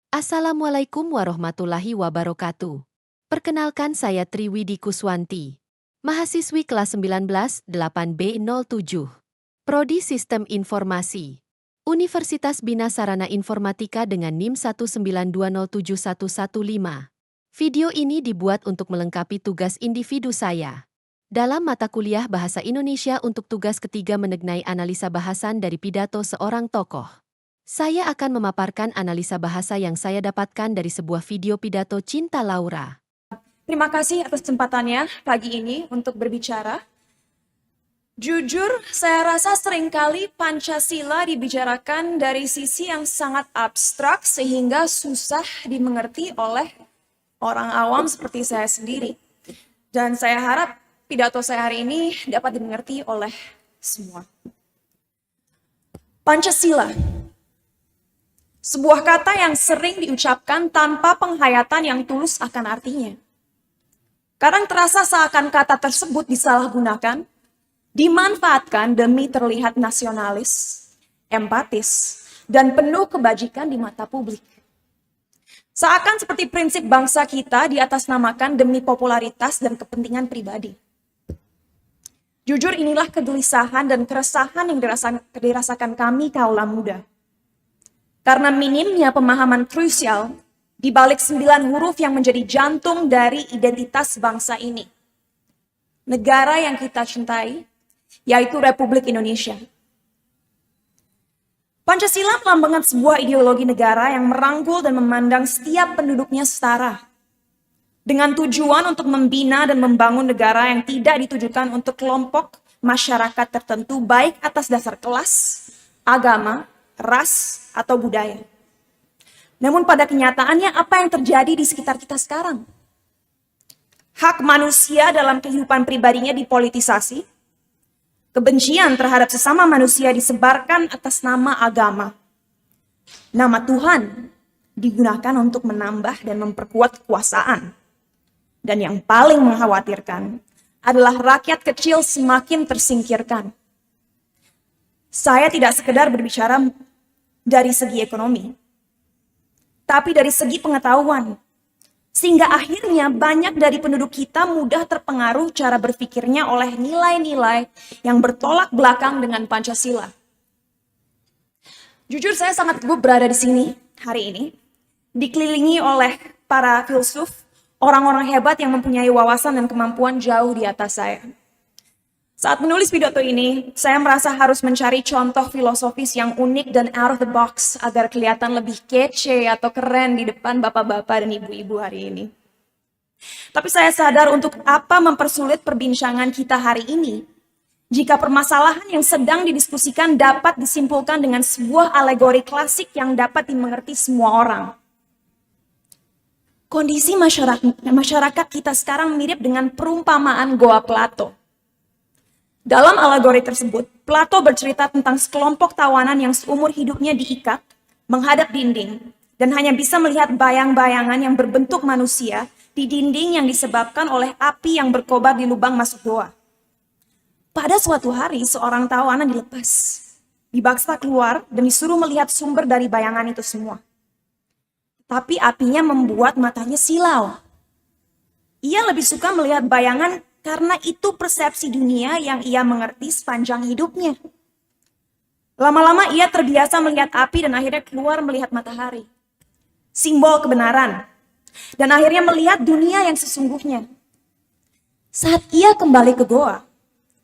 Assalamualaikum warahmatullahi wabarakatuh. Perkenalkan saya Triwidi Kuswanti, mahasiswi kelas 19 8B07, Prodi Sistem Informasi, Universitas Bina Sarana Informatika dengan NIM 192071115. Video ini dibuat untuk melengkapi tugas individu saya dalam mata kuliah Bahasa Indonesia untuk tugas ketiga mengenai analisa bahasan dari pidato seorang tokoh. Saya akan memaparkan analisa bahasa yang saya dapatkan dari sebuah video pidato Cinta Laura. Terima kasih atas kesempatannya pagi ini untuk berbicara. Jujur, saya rasa seringkali Pancasila dibicarakan dari sisi yang sangat abstrak sehingga susah dimengerti oleh orang awam seperti saya sendiri. Dan saya harap pidato saya hari ini dapat dimengerti oleh semua. Pancasila. Sebuah kata yang sering diucapkan tanpa penghayatan yang tulus akan artinya. Kadang terasa seakan kata tersebut disalahgunakan, dimanfaatkan demi terlihat nasionalis, empatis, dan penuh kebajikan di mata publik. Seakan seperti prinsip bangsa kita diatasnamakan demi popularitas dan kepentingan pribadi. Jujur, inilah kegelisahan dan keresahan yang dirasakan kami kaula muda. Karena minimnya pemahaman krusial di balik 9 huruf yang menjadi jantung dari identitas bangsa ini. Negara yang kita cintai, yaitu Republik Indonesia. Pancasila melambangkan sebuah ideologi negara yang merangkul dan memandang setiap penduduknya setara. Dengan tujuan untuk membina dan membangun negara yang tidak ditujukan untuk kelompok masyarakat tertentu baik atas dasar kelas, agama, ras, atau budaya. Namun pada kenyataannya apa yang terjadi di sekitar kita sekarang? Hak manusia dalam kehidupan pribadinya dipolitisasi, kebencian terhadap sesama manusia disebarkan atas nama agama. Nama Tuhan digunakan untuk menambah dan memperkuat kekuasaan. Dan yang paling mengkhawatirkan adalah rakyat kecil semakin tersingkirkan. Saya tidak sekedar berbicara dari segi ekonomi, tapi dari segi pengetahuan. Sehingga akhirnya banyak dari penduduk kita mudah terpengaruh cara berpikirnya oleh nilai-nilai yang bertolak belakang dengan Pancasila. Jujur, saya sangat gugup berada di sini hari ini, dikelilingi oleh para filsuf, orang-orang hebat yang mempunyai wawasan dan kemampuan jauh di atas saya. Saat menulis pidato ini, saya merasa harus mencari contoh filosofis yang unik dan out of the box agar kelihatan lebih kece atau keren di depan bapak-bapak dan ibu-ibu hari ini. Tapi saya sadar untuk apa mempersulit perbincangan kita hari ini jika permasalahan yang sedang didiskusikan dapat disimpulkan dengan sebuah alegori klasik yang dapat dimengerti semua orang. Kondisi masyarakat kita sekarang mirip dengan perumpamaan Goa Plato. Dalam alegori tersebut, Plato bercerita tentang sekelompok tawanan yang seumur hidupnya diikat, menghadap dinding, dan hanya bisa melihat bayang-bayangan yang berbentuk manusia di dinding yang disebabkan oleh api yang berkobar di lubang masuk goa. Pada suatu hari, seorang tawanan dilepas, dibaksa keluar, dan disuruh melihat sumber dari bayangan itu semua. Tapi apinya membuat matanya silau. Ia lebih suka melihat bayangan karena itu persepsi dunia yang ia mengerti sepanjang hidupnya. Lama-lama ia terbiasa melihat api dan akhirnya keluar melihat matahari. Simbol kebenaran. Dan akhirnya melihat dunia yang sesungguhnya. Saat ia kembali ke goa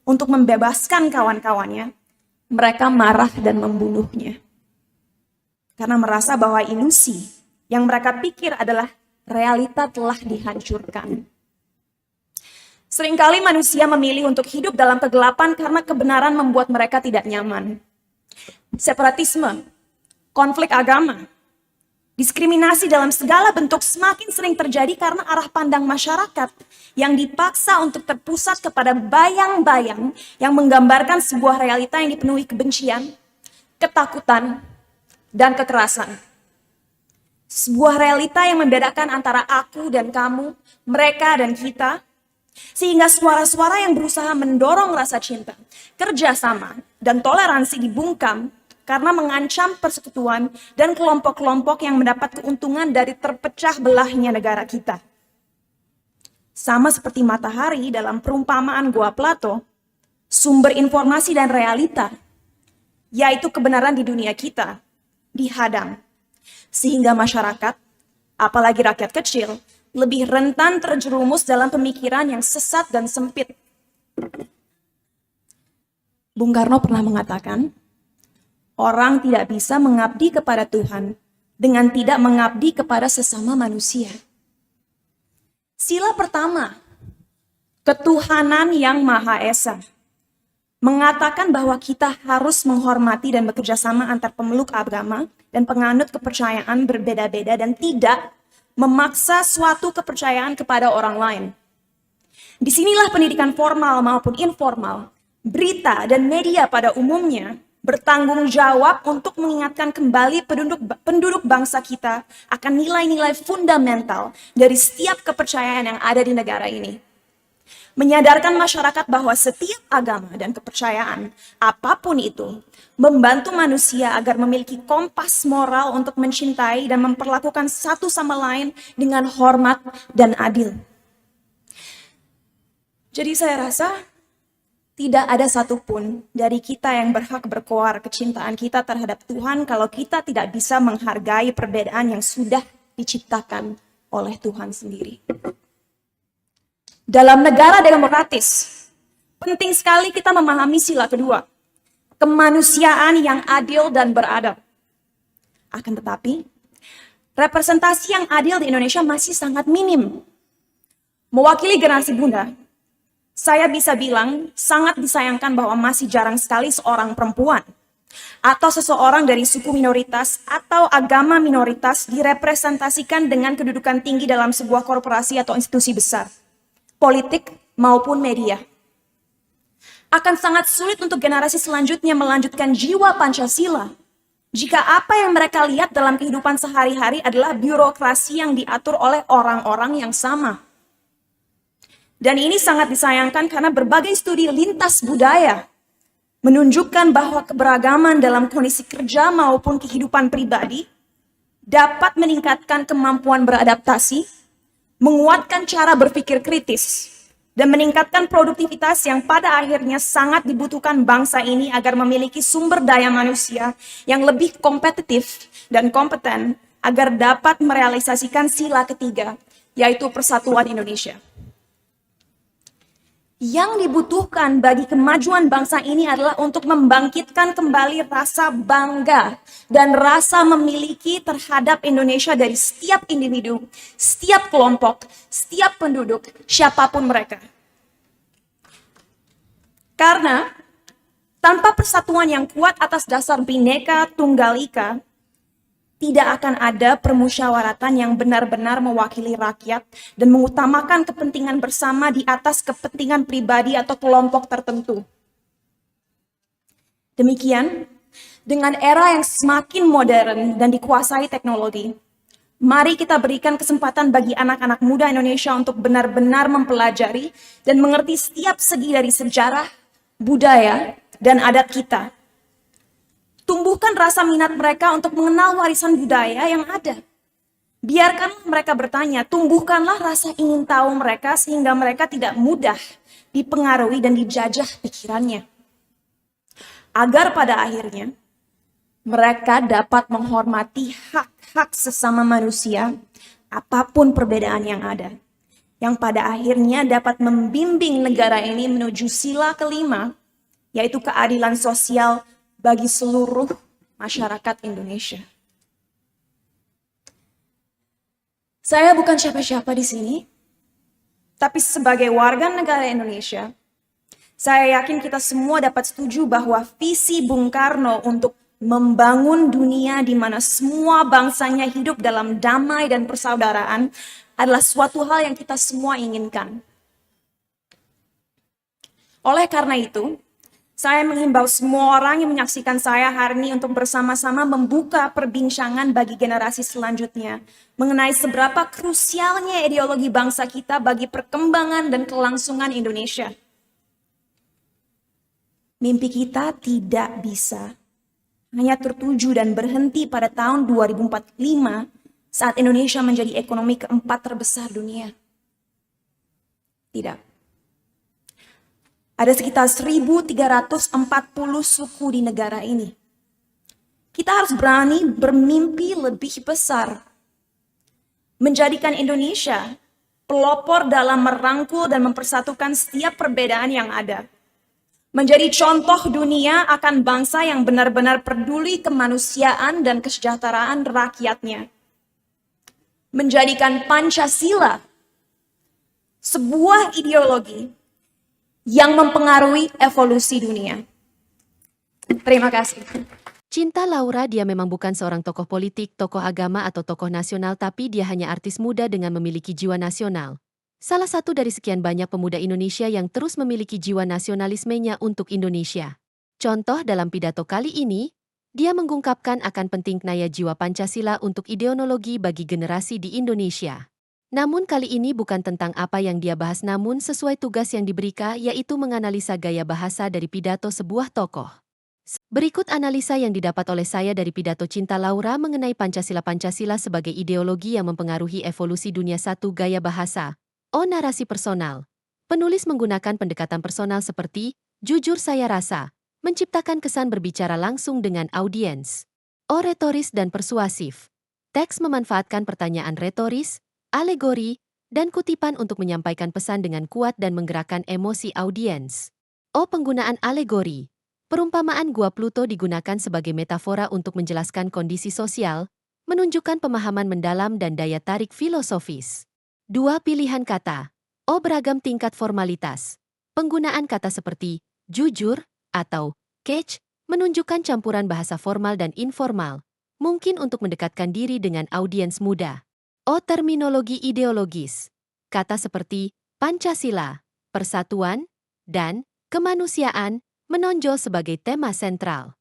untuk membebaskan kawan-kawannya, mereka marah dan membunuhnya. Karena merasa bahwa ilusi yang mereka pikir adalah realita telah dihancurkan. Seringkali manusia memilih untuk hidup dalam kegelapan karena kebenaran membuat mereka tidak nyaman. Separatisme, konflik agama, diskriminasi dalam segala bentuk semakin sering terjadi karena arah pandang masyarakat yang dipaksa untuk terpusat kepada bayang-bayang yang menggambarkan sebuah realita yang dipenuhi kebencian, ketakutan, dan kekerasan. Sebuah realita yang membedakan antara aku dan kamu, mereka dan kita, sehingga suara-suara yang berusaha mendorong rasa cinta, kerjasama, dan toleransi dibungkam karena mengancam persekutuan dan kelompok-kelompok yang mendapat keuntungan dari terpecah belahnya negara kita. Sama seperti matahari dalam perumpamaan Goa Plato, sumber informasi dan realita, yaitu kebenaran di dunia kita, dihadang. Sehingga masyarakat, apalagi rakyat kecil, lebih rentan terjerumus dalam pemikiran yang sesat dan sempit. Bung Karno pernah mengatakan, orang tidak bisa mengabdi kepada Tuhan dengan tidak mengabdi kepada sesama manusia. Sila pertama, ketuhanan yang Maha Esa, mengatakan bahwa kita harus menghormati dan bekerja sama antar pemeluk agama dan penganut kepercayaan berbeda-beda dan tidak memaksa suatu kepercayaan kepada orang lain. Disinilah pendidikan formal maupun informal, berita dan media pada umumnya bertanggung jawab untuk mengingatkan kembali penduduk bangsa kita akan nilai-nilai fundamental dari setiap kepercayaan yang ada di negara ini. Menyadarkan masyarakat bahwa setiap agama dan kepercayaan, apapun itu, membantu manusia agar memiliki kompas moral untuk mencintai dan memperlakukan satu sama lain dengan hormat dan adil. Jadi saya rasa tidak ada satupun dari kita yang berhak berkoar kecintaan kita terhadap Tuhan kalau kita tidak bisa menghargai perbedaan yang sudah diciptakan oleh Tuhan sendiri. Dalam negara demokratis, penting sekali kita memahami sila kedua, kemanusiaan yang adil dan beradab. Akan tetapi, representasi yang adil di Indonesia masih sangat minim. Mewakili generasi Bunda, saya bisa bilang sangat disayangkan bahwa masih jarang sekali seorang perempuan atau seseorang dari suku minoritas atau agama minoritas direpresentasikan dengan kedudukan tinggi dalam sebuah korporasi atau institusi besar, politik maupun media. Akan sangat sulit untuk generasi selanjutnya melanjutkan jiwa Pancasila jika apa yang mereka lihat dalam kehidupan sehari-hari adalah birokrasi yang diatur oleh orang-orang yang sama. Dan ini sangat disayangkan karena berbagai studi lintas budaya menunjukkan bahwa keberagaman dalam kondisi kerja maupun kehidupan pribadi dapat meningkatkan kemampuan beradaptasi, menguatkan cara berpikir kritis, dan meningkatkan produktivitas yang pada akhirnya sangat dibutuhkan bangsa ini agar memiliki sumber daya manusia yang lebih kompetitif dan kompeten agar dapat merealisasikan sila ketiga, yaitu persatuan Indonesia. Yang dibutuhkan bagi kemajuan bangsa ini adalah untuk membangkitkan kembali rasa bangga dan rasa memiliki terhadap Indonesia dari setiap individu, setiap kelompok, setiap penduduk, siapapun mereka. Karena tanpa persatuan yang kuat atas dasar Bhinneka Tunggal Ika, tidak akan ada permusyawaratan yang benar-benar mewakili rakyat dan mengutamakan kepentingan bersama di atas kepentingan pribadi atau kelompok tertentu. Demikian, dengan era yang semakin modern dan dikuasai teknologi, mari kita berikan kesempatan bagi anak-anak muda Indonesia untuk benar-benar mempelajari dan mengerti setiap segi dari sejarah, budaya, dan adat kita. Tumbuhkan rasa minat mereka untuk mengenal warisan budaya yang ada. Biarkanlah mereka bertanya, tumbuhkanlah rasa ingin tahu mereka sehingga mereka tidak mudah dipengaruhi dan dijajah pikirannya. Agar pada akhirnya mereka dapat menghormati hak-hak sesama manusia apapun perbedaan yang ada. Yang pada akhirnya dapat membimbing negara ini menuju sila kelima, yaitu keadilan sosial bagi seluruh masyarakat Indonesia. Saya bukan siapa-siapa di sini, tapi sebagai warga negara Indonesia, saya yakin kita semua dapat setuju bahwa visi Bung Karno untuk membangun dunia di mana semua bangsanya hidup dalam damai dan persaudaraan adalah suatu hal yang kita semua inginkan. Oleh karena itu, saya menghimbau semua orang yang menyaksikan saya hari ini untuk bersama-sama membuka perbincangan bagi generasi selanjutnya mengenai seberapa krusialnya ideologi bangsa kita bagi perkembangan dan kelangsungan Indonesia. Mimpi kita tidak bisa hanya tertuju dan berhenti pada tahun 2045 saat Indonesia menjadi ekonomi keempat terbesar dunia. Tidak. Ada sekitar 1.340 suku di negara ini. Kita harus berani bermimpi lebih besar. Menjadikan Indonesia pelopor dalam merangkul dan mempersatukan setiap perbedaan yang ada. Menjadi contoh dunia akan bangsa yang benar-benar peduli kemanusiaan dan kesejahteraan rakyatnya. Menjadikan Pancasila sebuah ideologi yang mempengaruhi evolusi dunia. Terima kasih. Cinta Laura, dia memang bukan seorang tokoh politik, tokoh agama, atau tokoh nasional, tapi dia hanya artis muda dengan memiliki jiwa nasional. Salah satu dari sekian banyak pemuda Indonesia yang terus memiliki jiwa nasionalismenya untuk Indonesia. Contoh dalam pidato kali ini, dia mengungkapkan akan pentingnya jiwa Pancasila untuk ideologi bagi generasi di Indonesia. Namun kali ini bukan tentang apa yang dia bahas, namun sesuai tugas yang diberikan, yaitu menganalisa gaya bahasa dari pidato sebuah tokoh. Berikut analisa yang didapat oleh saya dari pidato Cinta Laura mengenai Pancasila sebagai ideologi yang mempengaruhi evolusi dunia. 1. Gaya bahasa. Narasi personal. Penulis menggunakan pendekatan personal seperti, jujur saya rasa, menciptakan kesan berbicara langsung dengan audiens. Retoris dan persuasif. Teks memanfaatkan pertanyaan retoris, alegori, dan kutipan untuk menyampaikan pesan dengan kuat dan menggerakkan emosi audiens. Penggunaan alegori. Perumpamaan gua Pluto digunakan sebagai metafora untuk menjelaskan kondisi sosial, menunjukkan pemahaman mendalam dan daya tarik filosofis. 2. Pilihan kata. Beragam tingkat formalitas. Penggunaan kata seperti jujur atau catch menunjukkan campuran bahasa formal dan informal, mungkin untuk mendekatkan diri dengan audiens muda. Terminologi ideologis. Kata seperti Pancasila, persatuan, dan kemanusiaan menonjol sebagai tema sentral.